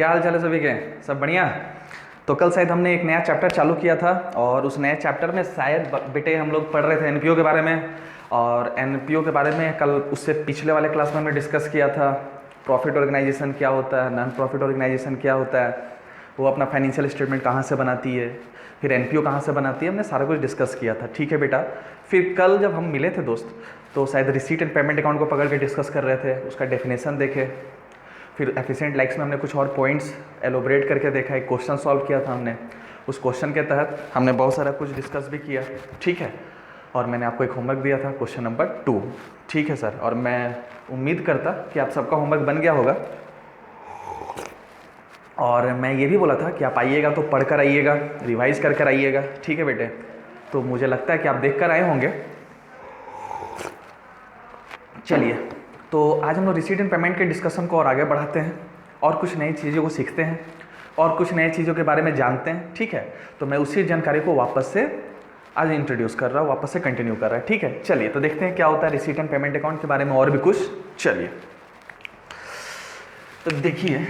क्या हाल चाल है सभी के? सब बढ़िया। तो कल शायद हमने एक नया चैप्टर चालू किया था और उस नए चैप्टर में शायद बेटे हम लोग पढ़ रहे थे एनपीओ के बारे में। और एनपीओ के बारे में कल उससे पिछले वाले क्लास में हमने डिस्कस किया था प्रॉफिट ऑर्गेनाइजेशन क्या होता है, नॉन प्रॉफिट ऑर्गेनाइजेशन क्या होता है, वो अपना फाइनेंशियल स्टेटमेंट कहाँ से बनाती है, फिर एनपीओ कहाँ से बनाती है, हमने सारा कुछ डिस्कस किया था। ठीक है बेटा। फिर कल जब हम मिले थे दोस्त तो शायद रिसीट एंड पेमेंट अकाउंट को पकड़ के डिस्कस कर रहे थे, उसका डेफिनेशन देखे। फिर एफिशिएंट लाइक्स में हमने कुछ और पॉइंट्स एलोबरेट करके देखा, एक क्वेश्चन सॉल्व किया था हमने। उस क्वेश्चन के तहत हमने बहुत सारा कुछ डिस्कस भी किया। ठीक है। और मैंने आपको एक होमवर्क दिया था क्वेश्चन नंबर 2। ठीक है सर। और मैं उम्मीद करता कि आप सबका होमवर्क बन गया होगा। और मैं ये भी बोला था कि आप आइएगा तो पढ़ कर आइएगा, रिवाइज कर कर आइएगा। ठीक है बेटे। तो मुझे लगता है कि आप देख कर आए होंगे। चलिए, तो आज हम लोग रिसीट एंड पेमेंट के डिस्कशन को और आगे बढ़ाते हैं और कुछ नई चीज़ों को सीखते हैं और कुछ नई चीज़ों के बारे में जानते हैं। ठीक है। तो मैं उसी जानकारी को वापस से आज इंट्रोड्यूस कर रहा हूँ, वापस से कंटिन्यू कर रहा है। ठीक है। चलिए, तो देखते हैं क्या होता है रिसीट एंड पेमेंट अकाउंट के बारे में और भी कुछ। चलिए, तो देखिए,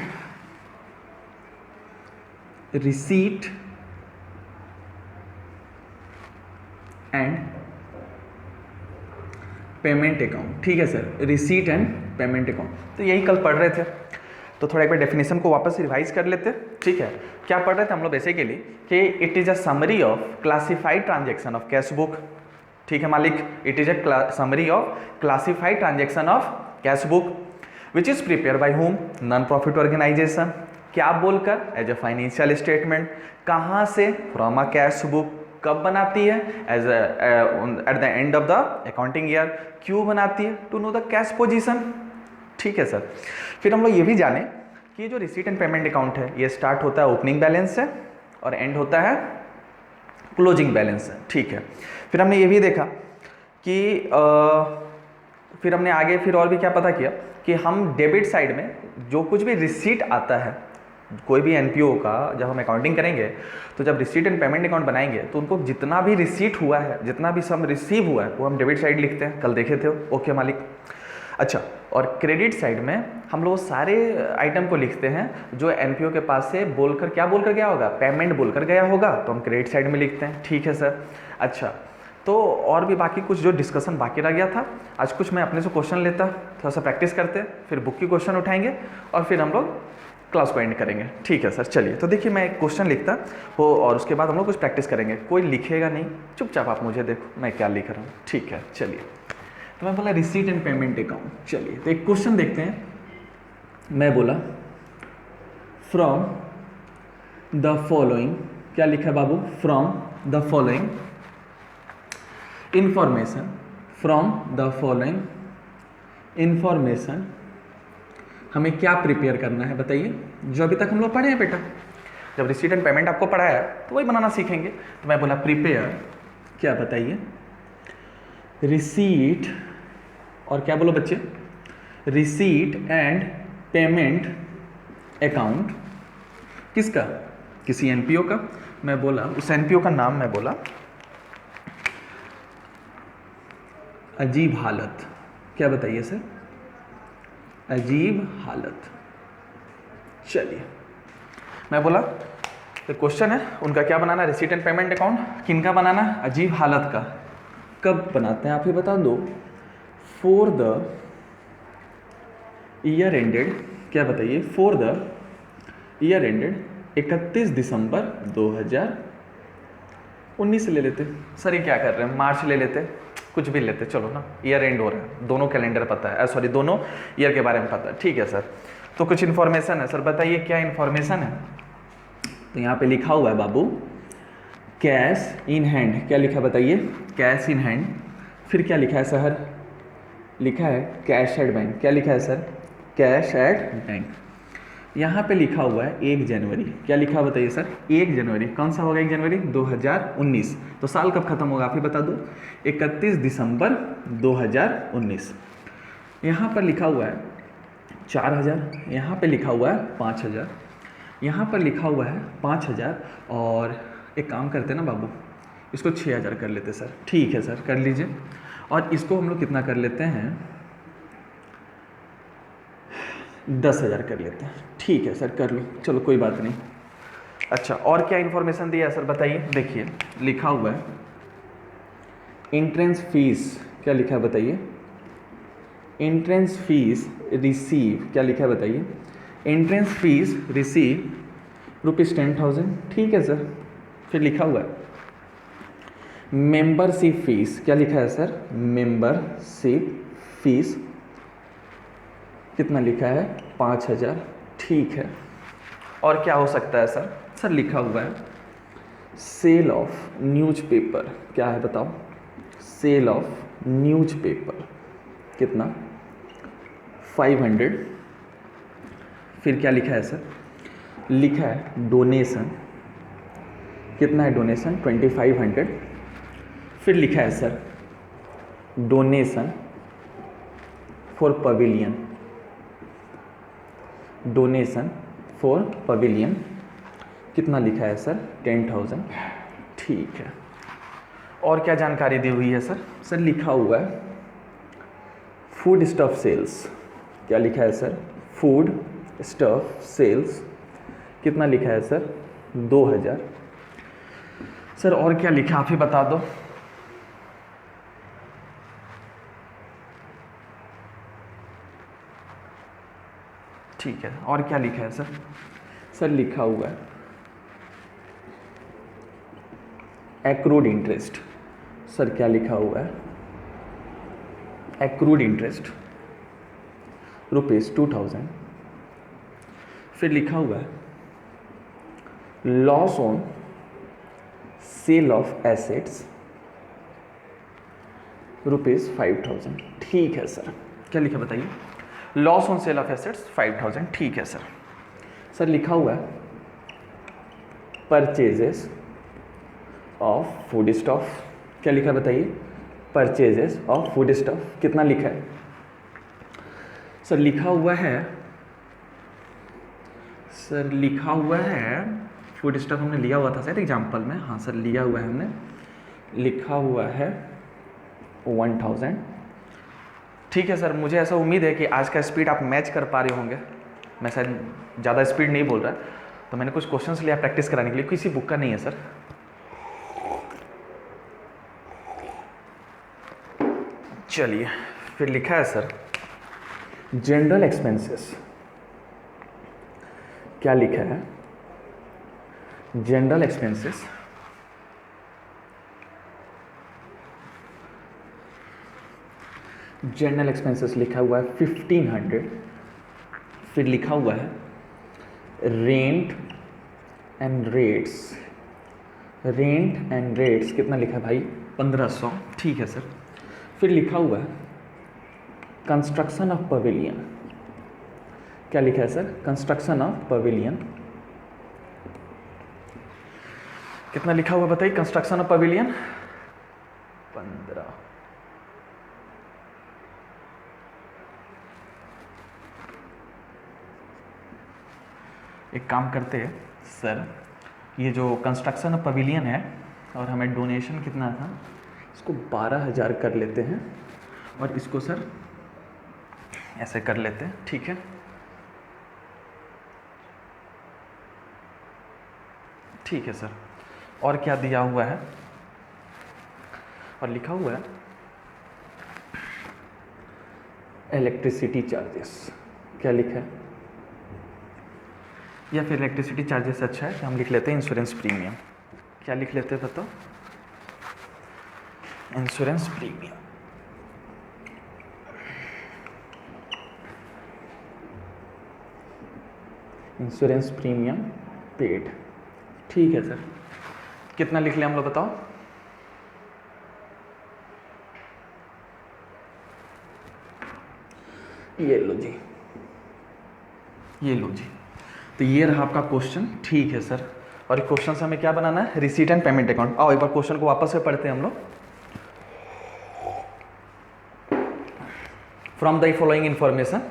रिसीट एंड पेमेंट अकाउंट। ठीक है sir, receipt and payment account, तो यही कल पढ़ रहे थे। तो थोड़ा एक बार डेफिनेशन को वापस रिवाइज कर लेते। ठीक है। क्या पढ़ रहे थे हम लोग बेसिकली कि it is a summary of classified transaction of cash book. ठीक है मालिक, it is a summary of classified transaction of cash book which is prepare by home, non profit organisation. क्या बोलकर? As a financial statement. कहाँ से? From a cash book. कब बनाती है? As at the end of the accounting year. क्यों बनाती है? To know the cash position. ठीक है सर। फिर हम लोग ये भी जाने कि जो रिसीट एंड पेमेंट अकाउंट है ये स्टार्ट होता है ओपनिंग बैलेंस से और एंड होता है क्लोजिंग बैलेंस से। ठीक है। फिर हमने ये भी देखा कि फिर हमने आगे फिर और भी क्या पता किया कि हम डेबिट साइड में जो कुछ भी रिसीट आता है कोई भी एनपीओ का, जब हम अकाउंटिंग करेंगे तो जब रिसीट एंड पेमेंट अकाउंट बनाएंगे तो उनको जितना भी रिसीट हुआ है, जितना भी सम रिसीव हुआ है वो हम डेबिट साइड लिखते हैं। कल देखे थे। ओके मालिक। अच्छा, और क्रेडिट साइड में हम लोग सारे आइटम को लिखते हैं जो एनपीओ के पास से बोलकर क्या बोलकर गया होगा, पेमेंट बोलकर गया होगा, तो हम क्रेडिट साइड में लिखते हैं। ठीक है सर। अच्छा, तो और भी बाकी कुछ जो डिस्कशन बाकी रह गया था, आज कुछ मैं अपने से क्वेश्चन लेता, थोड़ा सा प्रैक्टिस करते, फिर बुक की क्वेश्चन उठाएंगे और फिर हम लोग क्लास को एंड करेंगे। ठीक है सर। चलिए, तो देखिए मैं एक क्वेश्चन लिखता हो और उसके बाद हम लोग कुछ प्रैक्टिस करेंगे। कोई लिखेगा नहीं, चुपचाप आप मुझे देखो मैं क्या लिख रहा हूँ। ठीक है। चलिए, तो मैं बोला रिसीट एंड पेमेंट अकाउंट। चलिए, तो एक क्वेश्चन देखते हैं। मैं बोला फ्रॉम द फॉलोइंग, क्या लिखा है बाबू? From the following information, from the following information हमें क्या प्रिपेयर करना है बताइए? जो अभी तक हम लोग पढ़े हैं बेटा, जब रिसीट एंड पेमेंट आपको पढ़ाया है तो वही बनाना सीखेंगे। तो मैं बोला प्रिपेयर, क्या बताइए? रिसीट और क्या बोलो बच्चे? रिसीट एंड पेमेंट अकाउंट किसका? किसी एनपीओ का। मैं बोला उस एनपीओ का नाम, मैं बोला अजीब हालत। क्या बताइए सर? अजीब हालत। चलिए, मैं बोला तो क्वेश्चन है उनका क्या बनाना? Receipt and payment account. किनका बनाना? अजीब हालत का। कब बनाते हैं आप ही बता दो? फॉर द ईयर एंडेड, क्या बताइए? फॉर द ईयर एंडेड 31 दिसंबर 2019 ले लेते। सर ये क्या कर रहे हैं? मार्च ले लेते, कुछ भी लेते, चलो ना, ईयर एंड हो रहा है, दोनों कैलेंडर पता है, सॉरी दोनों ईयर के बारे में पता है। ठीक है सर। तो कुछ इन्फॉर्मेशन है सर, बताइए क्या इन्फॉर्मेशन है? तो यहाँ पे लिखा हुआ है बाबू कैश इन हैंड। क्या लिखा बताइए? Cash in hand. फिर क्या लिखा है सर? लिखा है कैश एट बैंक। क्या लिखा है सर? Cash at bank. यहाँ पे लिखा हुआ है 1 जनवरी। क्या लिखा बताइए सर? 1 जनवरी। कौन सा होगा 1 जनवरी? 2019। तो साल कब खत्म होगा आप ही बता दो? 31 दिसंबर 2019। यहाँ पर लिखा हुआ है 4000, यहाँ पे लिखा हुआ है 5000, यहाँ पर लिखा हुआ है 5000। और एक काम करते हैं ना बाबू, इसको 6000 कर लेते सर। ठीक है सर, कर लीजिए। और इसको हम लोग कितना कर लेते हैं? 10,000 कर लेते हैं। ठीक है सर, कर लो, चलो कोई बात नहीं। अच्छा, और क्या इन्फॉर्मेशन दिया है सर बताइए। देखिए लिखा हुआ है एंट्रेंस फीस, क्या लिखा है बताइए। एंट्रेंस फीस रिसीव, क्या लिखा है बताइए। एंट्रेंस फीस रिसीव ₹10,000, ठीक है सर। फिर लिखा हुआ है मेंबरशिप फीस, क्या लिखा है सर। मेंबरशिप फीस कितना लिखा है, 5,000, ठीक है। और क्या हो सकता है सर। सर लिखा हुआ है सेल ऑफ न्यूज़पेपर, क्या है बताओ। सेल ऑफ न्यूज़पेपर कितना, 500। फिर क्या लिखा है सर। लिखा है डोनेशन, कितना है डोनेशन, 2500। फिर लिखा है sir donation for pavilion, donation for pavilion कितना लिखा है सर, 10,000, ठीक है। और क्या जानकारी दी हुई है सर। सर लिखा हुआ है फूड स्टफ सेल्स, क्या लिखा है सर। फूड स्टफ सेल्स कितना लिखा है सर, 2,000। सर और क्या लिखा, आप ही बता दो। ठीक है, और क्या लिखा है सर। सर लिखा हुआ है एक्रूड इंटरेस्ट, सर क्या लिखा हुआ है। Accrued interest ₹2,000। फिर लिखा हुआ है loss on sale of assets ₹5,000, ठीक है सर। क्या लिखा बताइए। Loss on sale of assets 5,000, ठीक है सर। सर लिखा हुआ है परचेजेस ऑफ फूड स्टॉफ, क्या लिखा बताइए। परचेजेस ऑफ फूड स्टॉफ कितना लिखा है। सर लिखा हुआ है, सर लिखा हुआ है फूड स्टॉफ हमने लिया हुआ था सर एग्जाम्पल में, हाँ सर लिया हुआ है हमने, लिखा हुआ है 1,000, ठीक है सर। मुझे ऐसा उम्मीद है कि आज का स्पीड आप मैच कर पा रहे होंगे। मैं शायद ज़्यादा स्पीड नहीं बोल रहा, तो मैंने कुछ क्वेश्चंस लिया प्रैक्टिस कराने के लिए, किसी बुक का नहीं है सर। चलिए फिर लिखा है सर जनरल एक्सपेंसेस, क्या लिखा है। जनरल एक्सपेंसेस जनरल एक्सपेंसेस लिखा हुआ है 1,500। फिर लिखा हुआ है rent and rates, rent and rates कितना लिखा है भाई, 1,500, ठीक है सर। फिर लिखा हुआ है कंस्ट्रक्शन ऑफ पवेलियन, क्या लिखा है सर। कंस्ट्रक्शन ऑफ पवेलियन कितना लिखा हुआ बताइए। Construction of pavilion 15। एक काम करते हैं सर, ये जो कंस्ट्रक्शन ऑफ पवेलियन है और हमें डोनेशन कितना था, इसको 12,000 कर लेते हैं और इसको सर ऐसे कर लेते हैं, ठीक है। ठीक है सर। और क्या दिया हुआ है, और लिखा हुआ है इलेक्ट्रिसिटी चार्जेस, क्या लिखा है। या फिर इलेक्ट्रिसिटी चार्जेस अच्छा है तो हम लिख लेते हैं इंश्योरेंस प्रीमियम, क्या लिख लेते हैं बताओ। Insurance premium, insurance premium paid, ठीक है सर। कितना लिख लिया हम लोग बताओ। ये लो जी, ये लो जी। तो ये रहा आपका क्वेश्चन, ठीक है सर। और क्वेश्चन से हमें क्या बनाना है, रिसीट एंड पेमेंट अकाउंट। आओ एक बार क्वेश्चन को वापस से पढ़ते हैं हम लोग। From the following information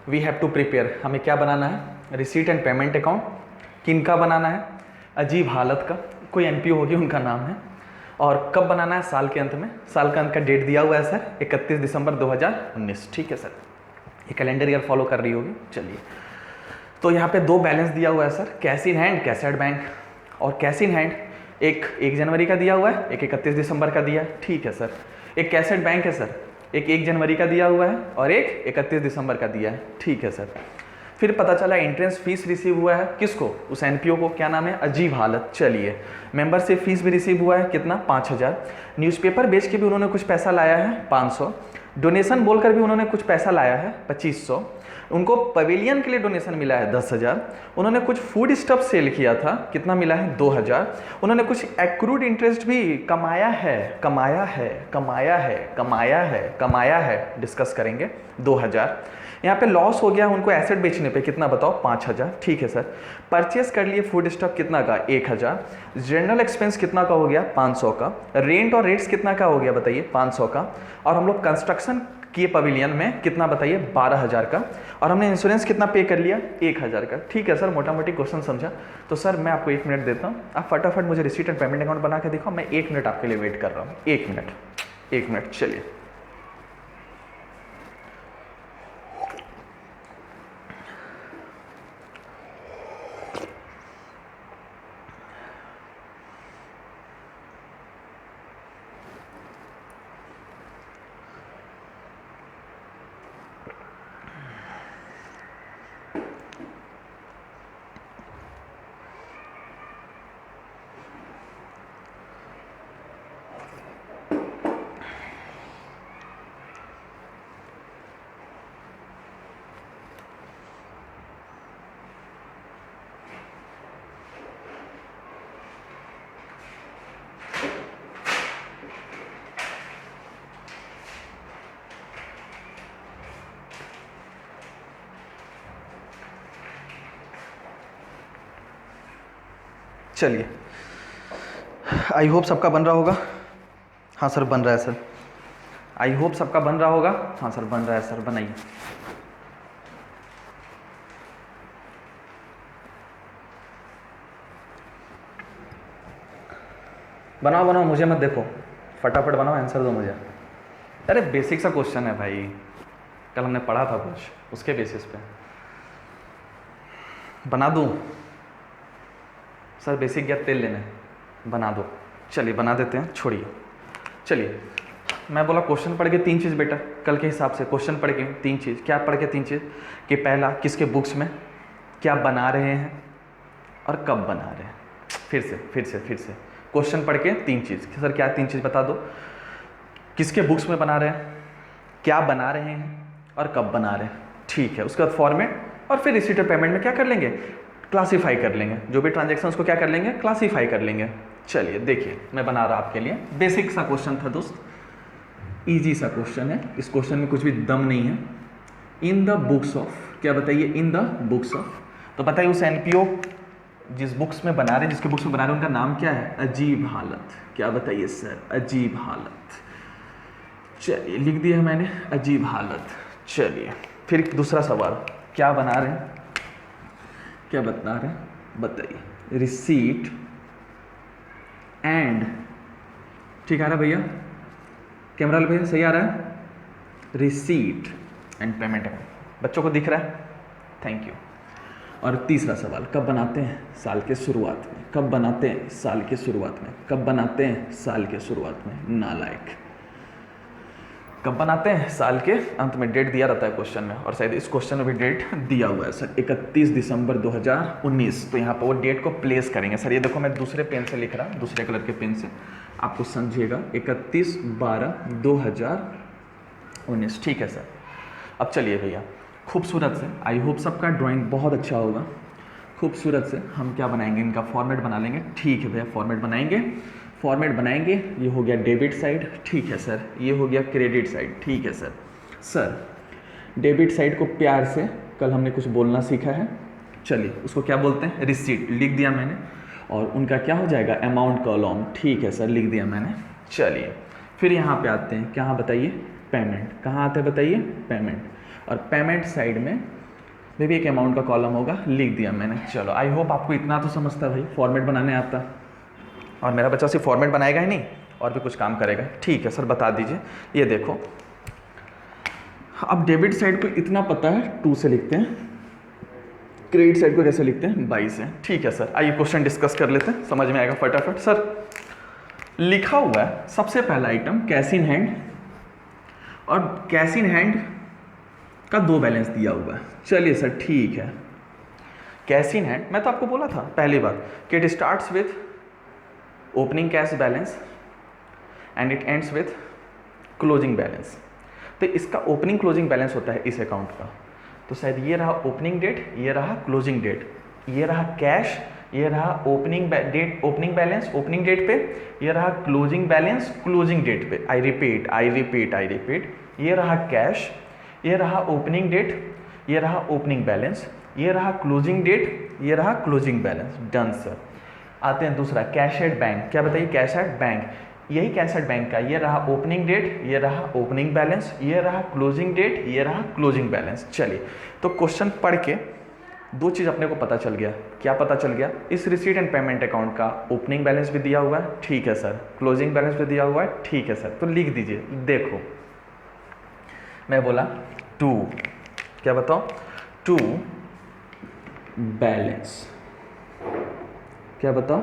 we have to prepare, हमें क्या बनाना है, रिसीट एंड पेमेंट अकाउंट। किनका बनाना है, अजीब हालत का, कोई एनपीओ होगी उनका नाम है। और कब बनाना है, साल के अंत में। साल का अंत का डेट दिया हुआ है सर 31 दिसंबर 2019, ठीक है सर। ये कैलेंडर ईयर फॉलो कर रही होगी। चलिए, तो यहाँ पे दो बैलेंस दिया हुआ है sir, cash in hand, cash at bank. और कैश इन हैंड एक 1 जनवरी का दिया हुआ है, एक 31 दिसंबर का दिया है, ठीक है सर। एक कैश एट बैंक है सर, एक 1 जनवरी का दिया हुआ है और एक 31 दिसंबर का दिया है, ठीक है सर। फिर पता चला एंट्रेंस फीस रिसीव हुआ है, किसको? उस एनपीओ को, क्या नाम है? अजीब हालत। चलिए, मेंबरशिप फीस भी रिसीव हुआ है, कितना? 5000। न्यूज़पेपर बेच के भी उन्होंने कुछ पैसा लाया है, 500। डोनेशन बोलकर भी उन्होंने कुछ पैसा लाया है, 2500। उनको पवेलियन के लिए डोनेशन मिला है 10,000। उन्होंने कुछ फूड स्टफ सेल किया था, कितना मिला है? 2000। उन्होंने कुछ एक्रूड इंटरेस्ट भी कमाया है, कमाया है, कमाया है, कमाया है, कमाया है, डिस्कस करेंगे, 2000। यहाँ पे लॉस हो गया उनको एसेट बेचने पे, कितना बताओ? 5000, ठीक है सर। परचेस कर लिए फूड स्टॉक, कितना का? 1000। जनरल एक्सपेंस कितना का हो गया? 500 का। रेंट और रेट्स कितना का हो गया बताइए? 500 का। और हम लोग कंस्ट्रक्शन किए पवेलियन में, कितना बताइए? 12000 का। और हमने इंश्योरेंस कितना पे कर लिया? 1000 का, ठीक है सर। मोटा मोटी क्वेश्चन समझा? तो सर मैं आपको 1 मिनट देता हूँ, आप फटाफट मुझे रिसीट एंड पेमेंट अकाउंट बना के दिखाओ। मैं 1 मिनट आपके लिए वेट कर रहा हूँ, 1 मिनट, 1 मिनट। चलिए, चलिए, आई होप सबका बन रहा होगा। हाँ सर, बन रहा है सर। आई होप सबका बन रहा होगा। हाँ सर, बन रहा है सर, बनाइए। बनाओ बनाओ, मुझे मत देखो, फटाफट बनाओ, आंसर दो मुझे। अरे बेसिक सा क्वेश्चन है भाई, कल हमने पढ़ा था कुछ, उसके बेसिस पे बना दूँ सर? बेसिक या तेल लेना है? बना दो। चलिए बना देते हैं, छोड़िए। चलिए, मैं बोला क्वेश्चन पढ़ के 3 चीज़ बेटा, कल के हिसाब से क्वेश्चन पढ़ के 3 चीज़। क्या पढ़ के 3 चीज़? कि पहला, किसके बुक्स में क्या बना रहे हैं और कब बना रहे हैं। फिर से क्वेश्चन पढ़ के 3 चीज़। सर क्या 3 चीज़ बता दो? किसके बुक्स में बना रहे हैं, क्या बना रहे हैं और कब बना रहे हैं, ठीक है। उसके बाद फॉर्मेट, और फिर रिसीट और पेमेंट में क्या कर लेंगे? क्लासीफाई कर लेंगे, जो भी ट्रांजेक्शन उसको क्या कर लेंगे? क्लासीफाई कर लेंगे। चलिए देखिए, मैं बना रहा आपके लिए, बेसिक सा क्वेश्चन था दोस्त, इजी सा क्वेश्चन है, इस क्वेश्चन में कुछ भी दम नहीं है। इन द बुक्स ऑफ, क्या बताइए? In the books of. तो बताइए उस एनपीओ जिस बुक्स में बना रहे हैं, जिसके बुक्स में बना रहे हैं, उनका नाम क्या है? अजीब हालत। क्या बताइए सर? अजीब हालत। चलिए लिख दिया मैंने, अजीब हालत। चलिए फिर दूसरा सवाल, क्या बना रहे हैं? क्या बता रहे हैं बताइए? रिसीट एंड, ठीक आ रहा है भैया? कैमरा वाले भैया सही आ रहा है? रिसीट एंड पेमेंट अकाउंट बच्चों को दिख रहा है? Thank you. और तीसरा सवाल, कब बनाते हैं? साल के शुरुआत में। कब बनाते हैं? साल के शुरुआत में। कब बनाते हैं? साल के शुरुआत में। नालायक। कब बनाते हैं? साल के अंत में। डेट दिया रहता है क्वेश्चन में, और शायद इस क्वेश्चन में भी डेट दिया हुआ है सर, 31 दिसंबर 2019। तो यहाँ पर वो डेट को प्लेस करेंगे सर। ये देखो मैं दूसरे पेन से लिख रहा हूँ, दूसरे कलर के पेन से, आपको समझिएगा। 31/12/2019, ठीक है सर। अब चलिए भैया, खूबसूरत से, आई होप सबका ड्राइंग बहुत अच्छा होगा। खूबसूरत से हम क्या बनाएंगे? इनका फॉर्मेट बना लेंगे, ठीक है भैया। फॉर्मेट बनाएंगे, फॉर्मेट बनाएंगे। ये हो गया डेबिट साइड, ठीक है सर। ये हो गया क्रेडिट साइड, ठीक है सर। सर डेबिट साइड को प्यार से, कल हमने कुछ बोलना सीखा है, चलिए उसको क्या बोलते हैं? रिसीट, लिख दिया मैंने। और उनका क्या हो जाएगा? अमाउंट कॉलम, ठीक है सर, लिख दिया मैंने। चलिए फिर यहाँ पे आते हैं, कहाँ बताइए? पेमेंट। कहाँ आते हैं बताइए? पेमेंट। और पेमेंट साइड में भी एक अमाउंट का कॉलम होगा, लिख दिया मैंने। चलो आई होप आपको इतना तो समझता भाई, फॉर्मेट बनाने आता। और मेरा बच्चा सिर्फ फॉर्मेट बनाएगा ही नहीं, और भी कुछ काम करेगा, ठीक है सर। बता दीजिए। ये देखो, अब डेबिट साइड को इतना पता है 2 से लिखते हैं, क्रेडिट साइड को कैसे लिखते हैं 22 से। ठीक है सर, आइए क्वेश्चन डिस्कस कर लेते हैं, समझ में आएगा फटाफट। सर लिखा हुआ है सबसे पहला आइटम कैश इन हैंड, और कैश इन हैंड का 2 बैलेंस दिया हुआ है। चलिए सर ठीक है, कैश इन हैंड मैं तो आपको बोला था पहली बार कि it starts with opening cash balance and it ends with closing balance. तो इसका ओपनिंग क्लोजिंग बैलेंस होता है इस अकाउंट का। तो शायद ये रहा ओपनिंग डेट, ये रहा क्लोजिंग डेट, ये रहा कैश, ये रहा opening date opening balance opening date पे, ये रहा क्लोजिंग बैलेंस क्लोजिंग डेट पे। आई रिपीट, ये रहा कैश, ये रहा ओपनिंग डेट, ये रहा ओपनिंग बैलेंस, ये रहा क्लोजिंग डेट, ये रहा क्लोजिंग बैलेंस। Done sir. आते हैं दूसरा कैश एट बैंक। क्या बताइए, कैश एट बैंक, यही कैश एट बैंक का, ये रहा ओपनिंग डेट, ये रहा ओपनिंग बैलेंस, ये रहा क्लोजिंग डेट, ये रहा क्लोजिंग बैलेंस। चलिए तो क्वेश्चन पढ़ के 2 चीज़ अपने को पता चल गया। क्या पता चल गया, इस रिसीट एंड पेमेंट अकाउंट का ओपनिंग बैलेंस भी दिया हुआ है, ठीक है सर, क्लोजिंग बैलेंस भी दिया हुआ है, ठीक है सर। तो लिख दीजिए, देखो मैं बोला 2, क्या बताओ 2 बैलेंस, क्या बताओ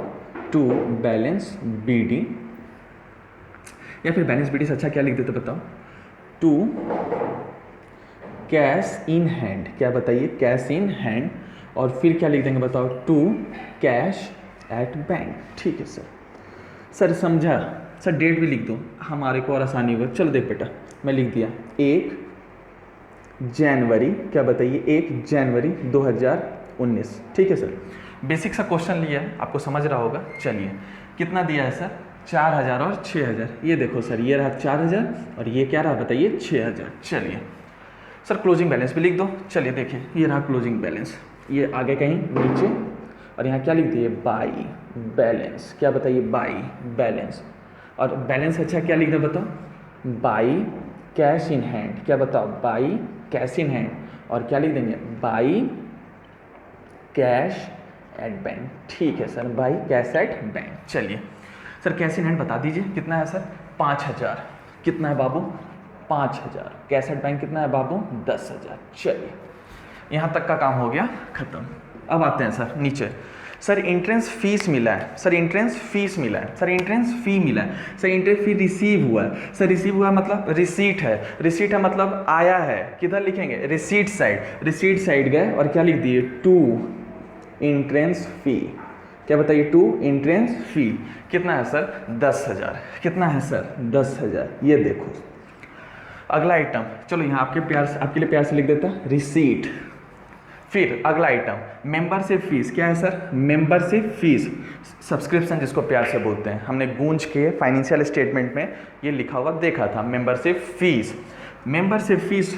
2 बैलेंस BD, या फिर बैलेंस BD से अच्छा क्या लिख देते बताओ 2 कैश इन हैंड। क्या बताइए, कैश इन हैंड, और फिर क्या लिख देंगे बताओ 2 कैश एट बैंक। ठीक है सर। सर समझा सर, डेट भी लिख दो हमारे को और आसानी होगा। चलो देख बेटा, मैं लिख दिया 1 जनवरी, क्या बताइए 1 जनवरी 2019। ठीक है सर, बेसिक सा क्वेश्चन लिया है, आपको समझ रहा होगा। चलिए कितना दिया है सर, 4000 और 6000। ये देखो सर, ये रहा 4000 और ये क्या रहा बताइए 6000। चलिए सर क्लोजिंग बैलेंस भी लिख दो। चलिए देखिए, ये रहा क्लोजिंग बैलेंस, ये आगे कहीं नीचे, और यहाँ क्या लिख दिए बाई बैलेंस। क्या बताइए बाई बैलेंस, और बैलेंस अच्छा क्या लिख दे बताओ बाई कैश इन हैंड। क्या बताओ बाई कैश इन हैंड, और क्या लिख देंगे बाई कैश एट बैंक। ठीक है sir, by cash at bank. चलिए सर कैश इन हैंड बता दीजिए कितना है सर, 5000। कितना है बाबू 5000। कैश एट बैंक कितना है बाबू 10000। चलिए यहाँ तक का काम हो गया खत्म। अब आते हैं सर नीचे, सर इंट्रेंस फीस मिला है, सर इंट्रेंस फीस मिला है, सर इंट्रेंस फी मिला है, सर इंट्रेंस फी रिसीव हुआ है। सर रिसीव हुआ मतलब रिसीट है, रिसीट है मतलब आया है। किधर लिखेंगे, रिसीट साइड, रिसीट साइड गए और क्या लिख दिए 2 इंट्रेंस फी। क्या बताइए 2 इंट्रेंस फी। कितना है सर 10000। कितना है सर 10000। ये देखो अगला आइटम, चलो यहाँ आपके लिए प्यार से लिख देता रिसीट। फिर अगला आइटम मेंबरशिप फीस। क्या है सर मेंबरशिप फीस, सब्सक्रिप्शन जिसको प्यार से बोलते हैं। हमने गूंज के फाइनेंशियल स्टेटमेंट में ये लिखा हुआ देखा था मेंबरशिप फीस। मेंबरशिप फीस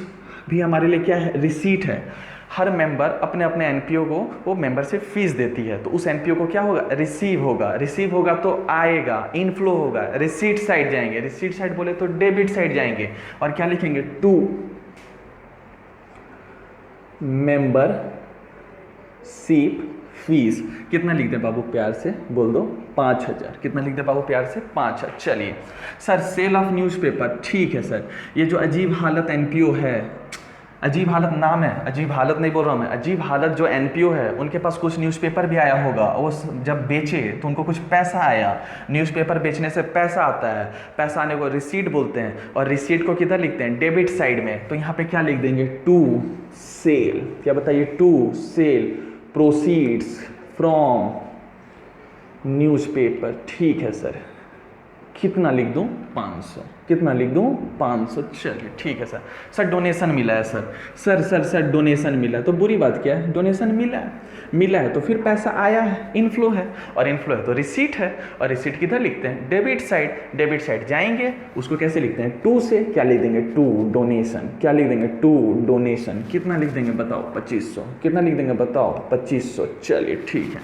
भी हमारे लिए क्या है रिसीट है। हर मेंबर अपने अपने एनपीओ को वो मेंबरशिप फीस देती है, तो उस एनपीओ को क्या होगा रिसीव होगा। रिसीव होगा तो आएगा, इनफ्लो होगा, रिसीट साइड जाएंगे। रिसीट साइड बोले तो डेबिट साइड जाएंगे, और क्या लिखेंगे 2 मेंबरशिप फीस। कितना लिख दे बाबू प्यार से बोल दो 5000। कितना लिख दे बाबू प्यार से 5000। चलिए सर सेल ऑफ न्यूज़पेपर। ठीक है सर, ये जो अजीब हालत एनपीओ है, अजीब हालत नाम है, अजीब हालत नहीं बोल रहा हूँ मैं, अजीब हालत जो एनपीओ है उनके पास कुछ न्यूज़पेपर भी आया होगा। वो जब बेचे तो उनको कुछ पैसा आया, न्यूज़पेपर बेचने से पैसा आता है, पैसा आने को रिसीट बोलते हैं, और रिसीट को किधर लिखते हैं डेबिट साइड में। तो यहाँ पे क्या लिख देंगे 2 सेल। क्या बताइए 2 सेल प्रोसीड्स फ्रॉम न्यूज़पेपर। ठीक है सर, कितना लिख दूं 500। कितना लिख दूं 500। चलिए ठीक है सर। सर डोनेशन मिला है सर डोनेशन मिला है, तो बुरी बात क्या है, डोनेशन मिला है तो फिर पैसा आया है, इनफ्लो है, और इनफ्लो है तो रिसीट है, और रिसीट किधर लिखते हैं डेबिट साइड। डेबिट साइड जाएंगे, उसको कैसे लिखते हैं 2 से। क्या लिख देंगे 2 डोनेशन। क्या लिख देंगे 2 डोनेशन। कितना लिख देंगे बताओ 2500। कितना लिख देंगे बताओ 2500। चलिए ठीक है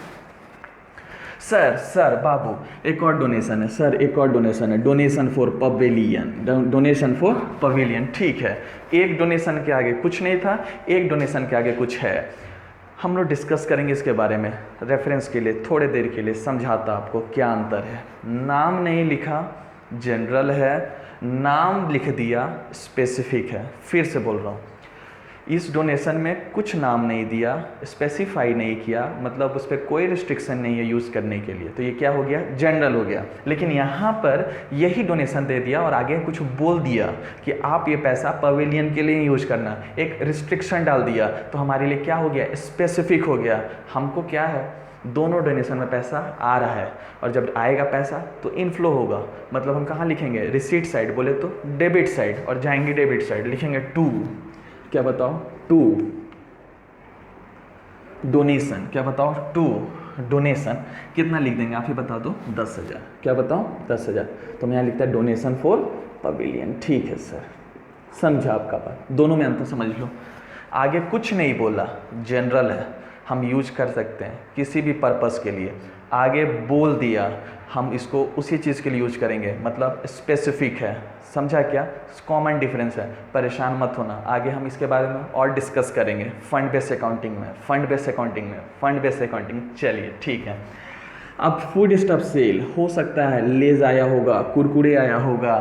सर बाबू एक और डोनेशन है सर, एक और डोनेशन है, donation for pavilion. Donation for pavilion. ठीक है, एक डोनेशन के आगे कुछ नहीं था, एक डोनेशन के आगे कुछ है। हम लोग डिस्कस करेंगे इसके बारे में, रेफरेंस के लिए थोड़े देर के लिए समझाता आपको क्या अंतर है। नाम नहीं लिखा, जनरल है, नाम लिख दिया, स्पेसिफिक है, फिर से बोल रहा हूँ, इस डोनेशन में कुछ नाम नहीं दिया, स्पेसिफाई नहीं किया, मतलब उस पर कोई रिस्ट्रिक्शन नहीं है यूज़ करने के लिए, तो ये क्या हो गया, जनरल हो गया। लेकिन यहाँ पर यही डोनेशन दे दिया और आगे कुछ बोल दिया कि आप ये पैसा पवेलियन के लिए यूज करना, एक रिस्ट्रिक्शन डाल दिया, तो हमारे लिए क्या हो गया, स्पेसिफिक हो गया। हमको क्या है, दोनों डोनेशन में पैसा आ रहा है, और जब आएगा पैसा तो इनफ्लो होगा, मतलब हम कहाँ लिखेंगे, रिसीट साइड, बोले तो डेबिट साइड, और जाएंगे डेबिट साइड, लिखेंगे टू, क्या बताओ, टू डोनेशन, क्या बताओ, टू डोनेशन, कितना लिख देंगे आप ही बता दो, 10,000, क्या बताओ, 10,000, तो मैं यहाँ लिखता है डोनेशन फॉर पवेलियन। ठीक है सर, समझा आपका बात, दोनों में अंतर समझ लो। आगे कुछ नहीं बोला, जनरल है, हम यूज कर सकते हैं किसी भी पर्पस के लिए, आगे बोल दिया हम इसको उसी चीज़ के लिए यूज करेंगे, मतलब स्पेसिफिक है, समझा क्या, कॉमन डिफरेंस है, परेशान मत होना, आगे हम इसके बारे में और डिस्कस करेंगे फंड बेस्ड अकाउंटिंग में, फंड बेस्ड अकाउंटिंग में, फंड बेस्ड अकाउंटिंग। चलिए ठीक है, अब फूड स्टफ सेल हो सकता है लेज आया होगा, कुरकुरे आया होगा,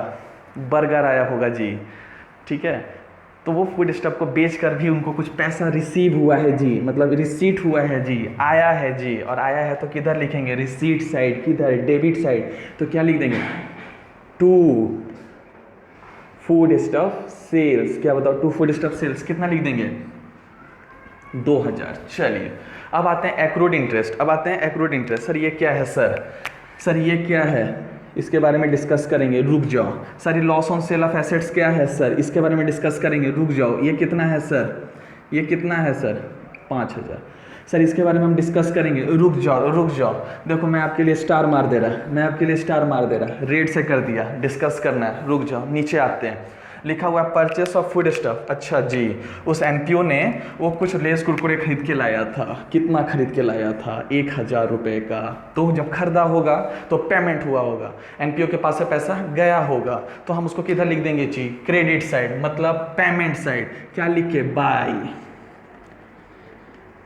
बर्गर आया होगा जी, ठीक है, तो वो फूड स्टफ को बेच कर भी उनको कुछ पैसा रिसीव हुआ है जी, मतलब रिसीट हुआ है जी, आया है जी, और आया है तो किधर लिखेंगे, रिसीट साइड, किधर, डेबिट साइड, तो क्या लिख देंगे, टू फूड स्टफ सेल्स, क्या बताओ, टू फूड स्टफ सेल्स, कितना लिख देंगे, 2,000। चलिए अब आते हैं एक्रूड इंटरेस्ट, अब आते हैं एक्रूड इंटरेस्ट। सर ये क्या है, सर ये क्या है, इसके बारे में डिस्कस करेंगे, रुक जाओ। सर ये loss on sale of assets क्या है सर, इसके बारे में डिस्कस करेंगे, रुक जाओ। ये कितना है सर, ये कितना है सर, 5,000। सर इसके बारे में हम डिस्कस करेंगे, रुक जाओ। देखो मैं आपके लिए स्टार मार दे रहा, रेट से कर दिया, डिस्कस करना है, रुक जाओ, नीचे आते हैं, लिखा हुआ है परचेस ऑफ फूड स्टफ। अच्छा जी, उस एनपीओ ने वो कुछ लेस कुरकुरे खरीद के लाया था, कितना खरीद के लाया था, 1,000 रुपये का। तो जब खरीदा होगा तो पेमेंट हुआ होगा, एनपीओ के पास से पैसा गया होगा, तो हम उसको किधर लिख देंगे जी, क्रेडिट साइड, मतलब पेमेंट साइड। क्या लिख के, बाय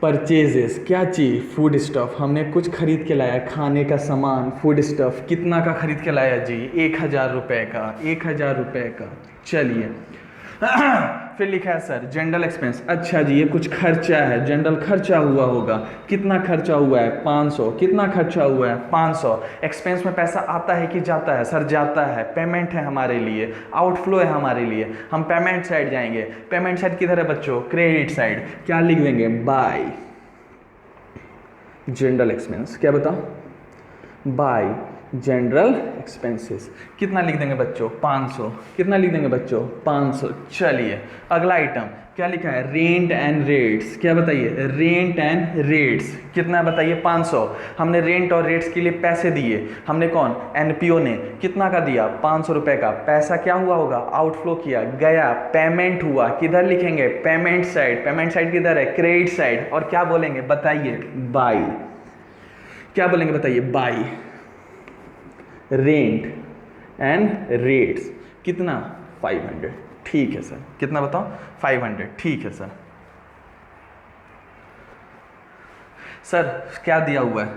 परचेजेस, क्या चीज़, फूड स्टफ, हमने कुछ खरीद के लाया, खाने का सामान, फूड स्टफ, कितना का खरीद के लाया जी, 1,000 रुपये का, 1,000 रुपये का। चलिए फिर लिखा है सर जनरल एक्सपेंस। अच्छा जी, ये कुछ खर्चा है, जनरल खर्चा हुआ होगा, कितना खर्चा हुआ है, 500, कितना खर्चा हुआ है, 500। एक्सपेंस में पैसा आता है कि जाता है, सर जाता है, पेमेंट है हमारे लिए, आउटफ्लो है हमारे लिए, हम पेमेंट साइड जाएंगे। पेमेंट साइड किधर है बच्चों, क्रेडिट साइड। क्या लिख देंगे, बाय जनरल एक्सपेंस, क्या बताओ, बाय जनरल एक्सपेंसेस। कितना लिख देंगे बच्चों, 500, कितना लिख देंगे बच्चों, 500। चलिए अगला आइटम क्या लिखा है, रेंट एंड रेट्स। क्या बताइए, रेंट एंड रेट्स, कितना बताइए, 500। हमने रेंट और रेट्स के लिए पैसे दिए, हमने कौन, एनपीओ ने, कितना का दिया, 500 रुपये का। पैसा क्या हुआ होगा, आउटफ्लो किया, गया, पेमेंट हुआ, किधर लिखेंगे, पेमेंट साइड। पेमेंट साइड किधर है, क्रेडिट साइड। और क्या बोलेंगे बताइए, बाय। क्या बोलेंगे बताइए, बाय रेंट एंड रेट्स। कितना, 500। ठीक है सर, कितना बताओ, 500। ठीक है सर। सर क्या दिया हुआ है,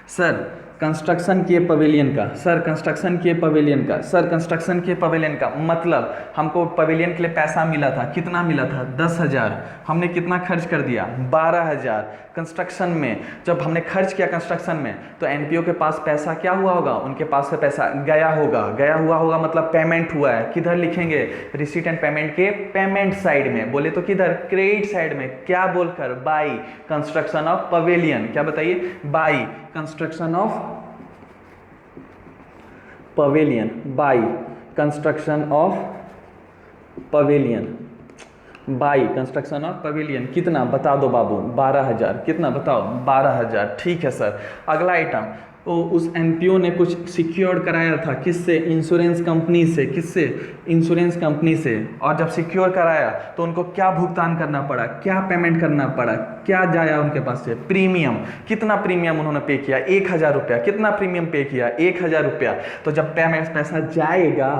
सर कंस्ट्रक्शन किए पवेलियन का, सर कंस्ट्रक्शन किए पवेलियन का, सर कंस्ट्रक्शन किए पवेलियन का, मतलब हमको पवेलियन के लिए पैसा मिला था, कितना मिला था, 10,000। हमने कितना खर्च कर दिया, 12,000 कंस्ट्रक्शन में। जब हमने खर्च किया कंस्ट्रक्शन में, तो एनपीओ के पास पैसा क्या हुआ होगा, उनके पास से पैसा गया होगा, गया हुआ होगा, मतलब पेमेंट हुआ है। किधर लिखेंगे, रिसीट एंड पेमेंट के पेमेंट साइड में, बोले तो किधर, क्रेडिट साइड में। क्या बोलकर, बाय कंस्ट्रक्शन ऑफ पवेलियन। क्या बताइए, by construction of pavilion, by construction of pavilion, by construction of pavilion. कितना बता दो बाबू, 12,000। कितना बताओ, 12,000। ठीक है सर। अगला आइटम, तो उस एनपीओ ने कुछ सिक्योर कराया था, किससे, इंश्योरेंस कंपनी से। किससे, इंश्योरेंस कंपनी से। और जब सिक्योर कराया तो उनको क्या भुगतान करना पड़ा, क्या पेमेंट करना पड़ा, क्या जाया उनके पास से, प्रीमियम। कितना प्रीमियम उन्होंने पे किया, 1,000 रुपया। कितना प्रीमियम पे किया, 1,000 रुपया। तो जब पेमेंट पैसा जाएगा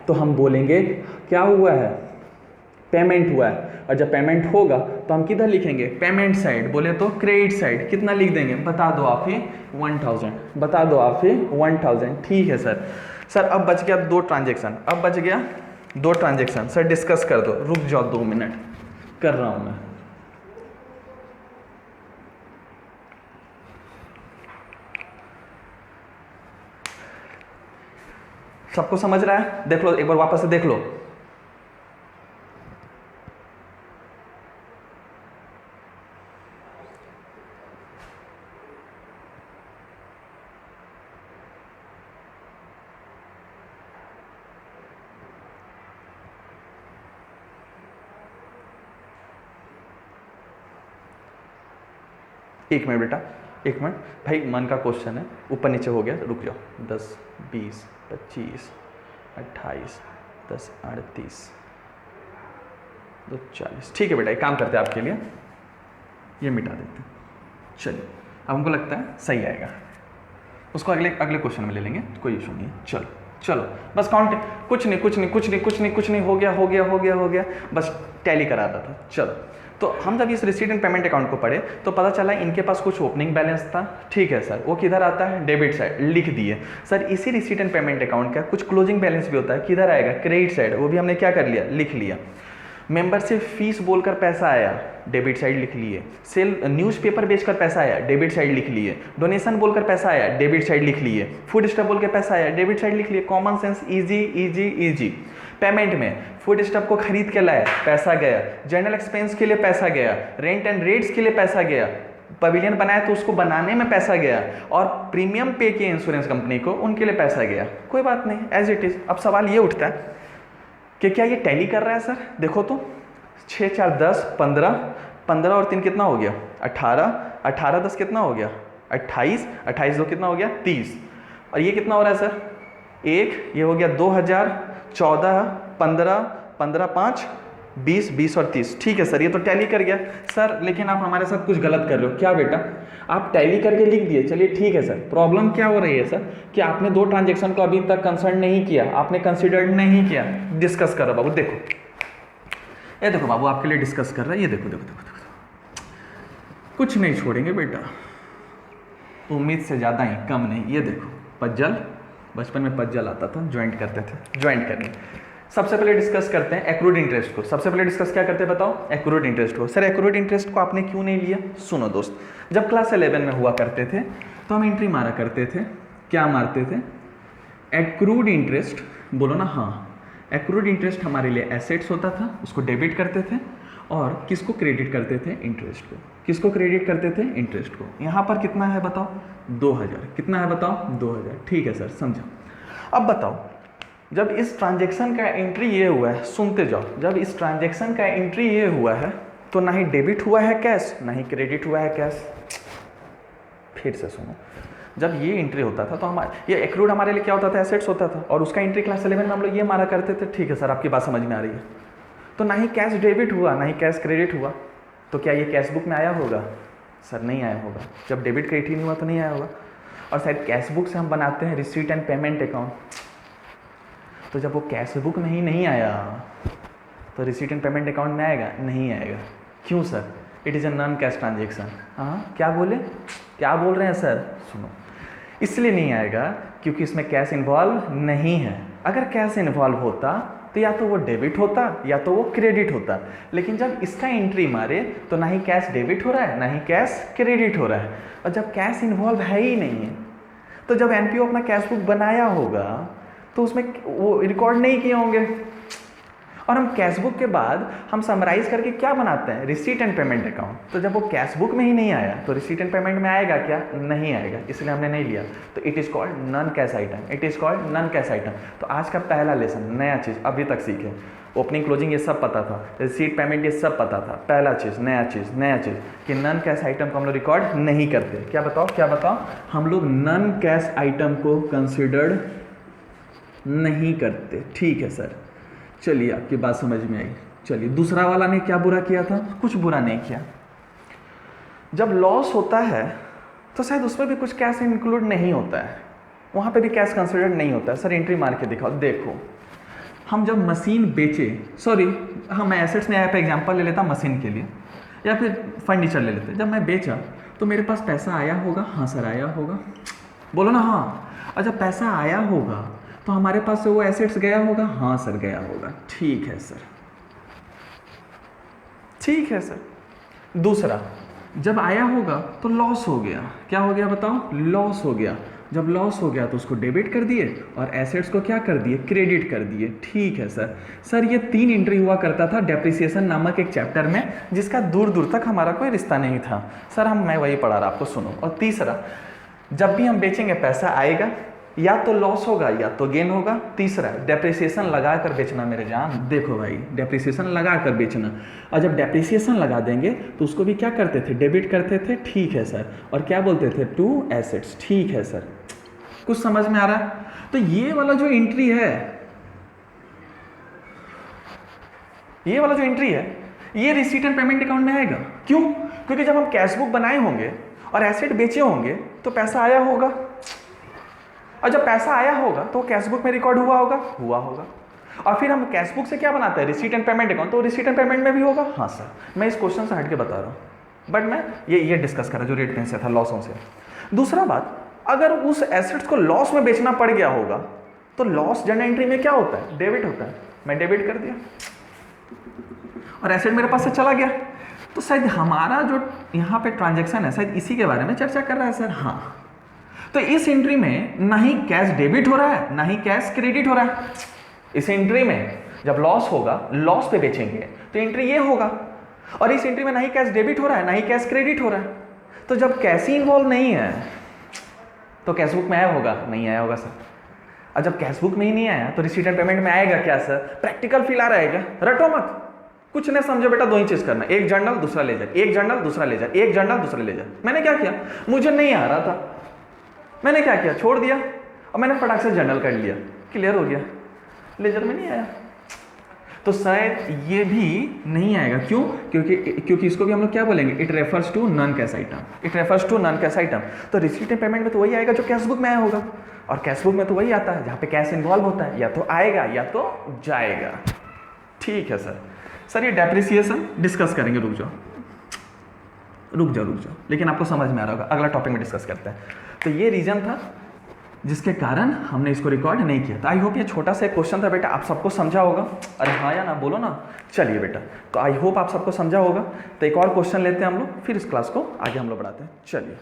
तो हम बोलेंगे क्या हुआ है, पेमेंट हुआ है। और जब पेमेंट होगा तो हम किधर लिखेंगे, पेमेंट साइड, बोले तो क्रेडिट साइड। कितना लिख देंगे, बता दो आप ही, 1,000। बता दो आप ही, 1,000। ठीक है सर। सर अब बच गया 2 ट्रांजेक्शन, अब बच गया 2 ट्रांजेक्शन। सर डिस्कस कर दो, रुक जाओ 2 मिनट, कर रहा हूं मैं। सबको समझ रहा है? देख लो एक बार वापस से देख लो। एक मिनट बेटा, एक मिनट भाई, मन का क्वेश्चन है, ऊपर नीचे हो गया, रुक जाओ। 10 20 25 28 10 38 2 40। ठीक है बेटा, एक काम करते हैं आपके लिए, ये मिटा देते हैं। चलिए अब हमको लगता है सही आएगा, उसको अगले क्वेश्चन में ले लेंगे, कोई इशू नहीं है। चलो चलो बस काउंट, कुछ नहीं, हो गया, बस टैली करा रहा था। चलो तो हम जब इस रिसीट एंड पेमेंट अकाउंट को पढ़े तो पता चला इनके पास कुछ ओपनिंग बैलेंस था। ठीक है सर, वो किधर आता है? डेबिट साइड, लिख दिए। सर इसी रिसीट एंड पेमेंट अकाउंट का कुछ क्लोजिंग बैलेंस भी होता है, किधर आएगा? क्रेडिट साइड, वो भी हमने क्या कर लिया? लिख लिया। मेंबरशिप फीस बोलकर पैसा आया, डेबिट साइड लिख लिए। सेल न्यूज़पेपर बेचकर पैसा आया, डेबिट साइड लिख लिए। डोनेशन बोलकर पैसा आया, डेबिट साइड लिख लिए। फूड स्टॉप बोल के पैसा आया, डेबिट साइड लिख लिए। Common sense, easy. पेमेंट में फूड स्टॉप को खरीद के लाया, पैसा गया। जनरल एक्सपेंस के लिए पैसा गया। रेंट एंड रेट्स के लिए पैसा गया। पवेलियन बनाया तो उसको बनाने में पैसा गया। और प्रीमियम पे किए इंश्योरेंस कंपनी को, उनके लिए पैसा गया। कोई बात नहीं, एज इट इज। अब सवाल ये उठता है कि क्या ये टैली कर रहा है सर? देखो तो 6 4 10 15 और 3 कितना हो गया? 18 10 कितना हो गया? 28 2 कितना हो गया? 30। और ये कितना हो रहा है सर? 1, ये हो गया 2000, 14 15 5 20 और 30। ठीक है सर, ये तो टैली कर गया सर, लेकिन आप हमारे साथ कुछ गलत कर रहे हो। क्या बेटा? आप टैली करके लिख दिए, चलिए ठीक है सर। प्रॉब्लम क्या हो रही है सर कि आपने 2 ट्रांजेक्शन को अभी तक कंसर्न नहीं किया, आपने कंसिडर्ड नहीं किया। डिस्कस करो बाबू, देखो ये देखो बाबू, आपके लिए डिस्कस कर रहा है। ये देखो, कुछ नहीं छोड़ेंगे बेटा, उम्मीद से ज़्यादा ही कम नहीं। ये देखो पज्जल, बचपन में पज्जल आता था, ज्वाइंट करते थे, ज्वाइंट करनी। सबसे पहले डिस्कस करते हैं एक्रूड इंटरेस्ट को। सबसे पहले डिस्कस क्या करते हैं बताओ? एक्रूड इंटरेस्ट को। सर एक्रूड इंटरेस्ट को आपने क्यों नहीं लिया? सुनो दोस्त, जब क्लास 11 में हुआ करते थे तो हम एंट्री मारा करते थे। क्या मारते थे? एक्रूड इंटरेस्ट, बोलो ना हाँ। एक्रूड इंटरेस्ट हमारे लिए एसेट्स होता था, उसको डेबिट करते थे। और किसको क्रेडिट करते थे? इंटरेस्ट को। किसको क्रेडिट करते थे? इंटरेस्ट को। यहाँ पर कितना है बताओ? 2000। कितना है बताओ? 2000। ठीक है सर, समझा। अब बताओ, जब इस ट्रांजेक्शन का एंट्री ये हुआ है, सुनते जाओ, जब इस ट्रांजेक्शन का एंट्री ये हुआ है तो ना ही डेबिट हुआ है कैश, ना ही क्रेडिट हुआ है कैश। फिर से सुनो, जब ये एंट्री होता था तो हमारे ये एक्रूड हमारे लिए क्या होता था? एसेट्स होता था। और उसका एंट्री क्लास 11 में हम लोग ये मारा करते थे। ठीक है सर, आपकी बात समझ में आ रही है। तो ना ही कैश डेबिट हुआ, ना ही कैश क्रेडिट हुआ, तो क्या ये कैश बुक में आया होगा? सर नहीं आया होगा। जब डेबिट क्रेडिट ही नहीं हुआ तो नहीं आया होगा। और शायद कैश बुक से हम बनाते हैं रिसीट एंड पेमेंट अकाउंट, तो जब वो कैश बुक में ही नहीं आया तो रिसीट एंड पेमेंट अकाउंट में आएगा? नहीं आएगा। क्यों sir? It is a non cash transaction. हाँ, क्या बोले? क्या बोल रहे हैं सर? सुनो, इसलिए नहीं आएगा क्योंकि इसमें कैश इन्वॉल्व नहीं है। अगर कैश इन्वॉल्व होता तो या तो वो डेबिट होता या तो वो क्रेडिट होता। लेकिन जब इसका एंट्री मारे तो ना ही कैश डेबिट हो रहा है, ना ही कैश क्रेडिट हो रहा है। और जब कैश इन्वॉल्व है ही नहीं है तो जब एनपीओ अपना कैश बुक बनाया होगा तो उसमें वो रिकॉर्ड नहीं किए होंगे। और हम कैश बुक के बाद हम समराइज करके क्या बनाते हैं? Receipt and payment account. तो जब वो कैश बुक में ही नहीं आया तो रिसीट एंड पेमेंट में आएगा क्या? नहीं आएगा, इसलिए हमने नहीं लिया। तो it is called non cash item. It is called non cash item. तो आज का पहला लेसन, नया चीज़ अभी तक सीखे। ओपनिंग क्लोजिंग ये सब पता था, रिसीट पेमेंट ये सब पता था। पहला चीज़, नया चीज़ कि नॉन कैश आइटम को हम लोग रिकॉर्ड नहीं करते। क्या बताओ? हम लोग नॉन कैश आइटम को कंसिडर्ड नहीं करते। ठीक है सर, चलिए आपकी बात समझ में आई। चलिए, दूसरा वाला ने क्या बुरा किया था? कुछ बुरा नहीं किया। जब लॉस होता है तो शायद उसमें भी कुछ कैश इंक्लूड नहीं होता है, वहाँ पे भी कैश कंसिडर्ड नहीं होता है। सर एंट्री मार के दिखाओ। देखो, हम जब मशीन बेचे, सॉरी मैं एसेट्स में पे एग्जांपल ले लेता मशीन के लिए, या फिर फर्नीचर ले लेते। जब मैं बेचा तो मेरे पास पैसा आया होगा? हाँ सर आया होगा, बोलो ना हाँ। और जब पैसा आया होगा तो हमारे पास से वो एसेट्स गया होगा, हाँ सर गया होगा, ठीक है सर, ठीक है सर। दूसरा, जब आया होगा तो लॉस हो गया, क्या हो गया बताओ, लॉस हो गया। जब लॉस हो गया तो उसको डेबिट कर दिए और एसेट्स को क्या कर दिए, क्रेडिट कर दिए, ठीक है सर। सर ये 3 एंट्री हुआ करता था डेप्रिसिएशन नामक एक चैप्टर में, जिसका दूर दूर तक हमारा कोई रिश्ता नहीं था सर, मैं वही पढ़ा रहा आपको, सुनो। और तीसरा, जब भी हम बेचेंगे पैसा आएगा, या तो लॉस होगा या तो गेन होगा। तीसरा, डेप्रिसिएशन लगा कर बेचना मेरे जान, देखो भाई डेप्रिसिएशन लगा कर बेचना, और जब डेप्रिसिएशन लगा देंगे तो उसको भी क्या करते थे, डेबिट करते थे, ठीक है सर, और क्या बोलते थे, टू एसेट्स, ठीक है सर। कुछ समझ में आ रहा है? तो ये वाला जो एंट्री है, ये वाला जो एंट्री है, ये रिसीट एंड पेमेंट अकाउंट में आएगा। क्यों? क्योंकि जब हम कैश बुक बनाए होंगे और एसेट बेचे होंगे तो पैसा आया होगा, और जब पैसा आया होगा तो कैश बुक में रिकॉर्ड हुआ होगा, और फिर हम कैश बुक से क्या बनाते हैं, रिसीट एंड पेमेंट अकाउंट, तो रिसीट एंड पेमेंट में भी होगा। हाँ सर, मैं इस क्वेश्चन से हट के बता रहा हूँ, बट मैं ये डिस्कस कर रहा जो रेट कहीं से था, लॉसों से। दूसरा बात, अगर उस एसेट्स को लॉस में बेचना पड़ गया होगा तो लॉस जर्नल एंट्री में क्या होता है, डेबिट होता है। मैं डेबिट कर दिया और एसेट मेरे पास से चला गया, तो शायद हमारा जो यहाँ पे ट्रांजैक्शन है शायद इसी के बारे में चर्चा कर रहा है सर। हाँ, तो इस एंट्री में ना ही कैश डेबिट हो रहा है ना ही कैश क्रेडिट हो रहा है। इस एंट्री में जब लॉस होगा, लॉस पे बेचेंगे तो एंट्री ये होगा, और इस एंट्री में ना ही कैश डेबिट हो रहा है ना ही कैश क्रेडिट हो रहा है। तो जब कैश ही इन्वॉल्व नहीं है तो कैश बुक में आया होगा, नहीं आया होगा सर। और जब कैश बुक में ही नहीं आया तो रिसीट एंड पेमेंट में आएगा क्या सर, प्रैक्टिकल फील आ रहा है क्या? रटो मत, कुछ नहीं समझो बेटा, 2 ही चीज करना, एक जर्नल दूसरा ले जा, एक जर्नल दूसरा ले जा, एक जर्नल दूसरा ले जा। मैंने क्या किया, मुझे नहीं आ रहा था, मैंने क्या किया, छोड़ दिया, और मैंने फटाक से जर्नल कर लिया, क्लियर हो गया, लेजर में नहीं आया। तो शायद ये भी नहीं आएगा, क्यों? क्योंकि इसको भी हम लोग क्या बोलेंगे, it refers to non cash item, it refers to non cash item. तो रिसीट एंड पेमेंट में तो वही आएगा जो कैश बुक में आया होगा, और कैश बुक में तो वही आता है जहाँ पे कैश इन्वॉल्व होता है, या तो आएगा या तो जाएगा। ठीक है सर। सर ये डेप्रिसिएशन डिस्कस करेंगे, रुक जाओ, लेकिन आपको समझ में आ रहा होगा, अगला टॉपिक में डिस्कस करते हैं। तो ये रीजन था जिसके कारण हमने इसको रिकॉर्ड नहीं किया। तो आई होप ये छोटा सा क्वेश्चन था बेटा, आप सबको समझा होगा। अरे हाँ या ना बोलो ना, चलिए बेटा, तो आई होप आप सबको समझा होगा। तो एक और क्वेश्चन लेते हैं हम लोग, फिर इस क्लास को आगे हम लोग बढ़ाते हैं। चलिए।